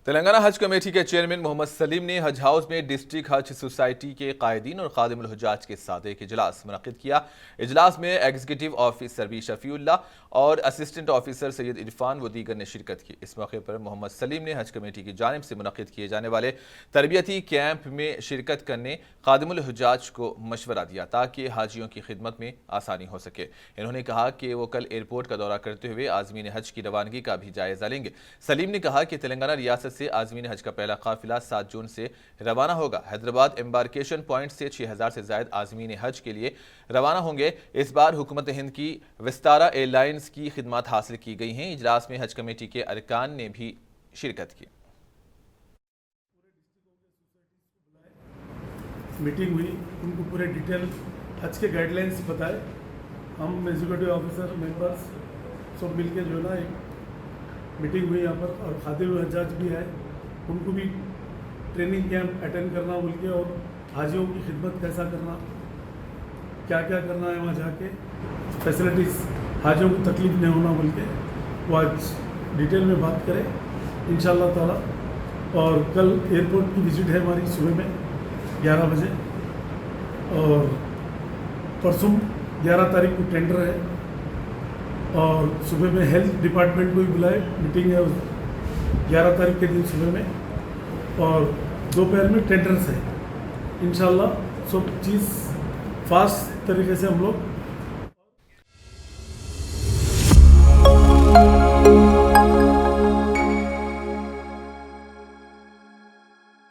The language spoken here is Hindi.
तेलंगाना हज कमेटी के चेयरमैन मोहम्मद सलीम ने हज हाउस में डिस्ट्रिक्ट हज सोसाइटी के कायदीन और खादिमुल हुज्जाज के साथ एक इजलास मुनक्किद किया। इजलास में एग्जीक्यूटिव ऑफिसर बी शफीउल्लाह और असिस्टेंट ऑफिसर सैयद इरफान व दीगर ने शिरकत की। इस मौके पर मोहम्मद सलीम ने हज कमेटी की जानिब से मुनक्किद किए जाने वाले तरबियती कैंप में शिरकत करने खादिमुल हुज्जाज को मशवरा दिया ताकि हाजियों की खिदमत में आसानी हो सके। इन्होंने कहा कि वो कल एयरपोर्ट का दौरा करते हुए आज़मीन हज की रवानगी का भी जायजा लेंगे। सलीम ने कहा कि तेलंगाना रियासत से आज़मीन हज का पहला काफिला 7 जून से रवाना होगा। हैदराबाद एम्बार्केशन पॉइंट से 6000 से ज्यादा आज़मीन हज के लिए रवाना होंगे। इस बार हुकूमत हिंद की विस्तारा एयरलाइंस की खिदमत हासिल की गई हैं। इजलास में हज कमेटी के अरकान ने भी शिरकत की। मीटिंग हुई, उनको पूरे डिटेल हज के गाइडलाइंस बताए। हम एग्जीक्यूटिव ऑफिसर मेंबर्स सब मिलके जो है ना एक मीटिंग हुई यहाँ पर, और खादिमुल हुज्जाज भी है, उनको भी ट्रेनिंग कैंप अटेंड करना बोल के, और हाजियों की खिदमत कैसा करना, क्या क्या करना है वहाँ जाके, फैसिलिटीज़ हाजियों को तकलीफ नहीं होना बोल के वो आज डिटेल में बात करें इंशाअल्लाह ताला। और कल एयरपोर्ट की विज़िट है हमारी सुबह में 11 बजे, और परसों 11 तारीख को टेंडर है, और सुबह में हेल्थ डिपार्टमेंट को भी बुलाए, मीटिंग है 11 तारीख के दिन सुबह में, और दोपहर में टेंडर्स है। इंशाल्लाह सब चीज़ फास्ट तरीके से हम लोग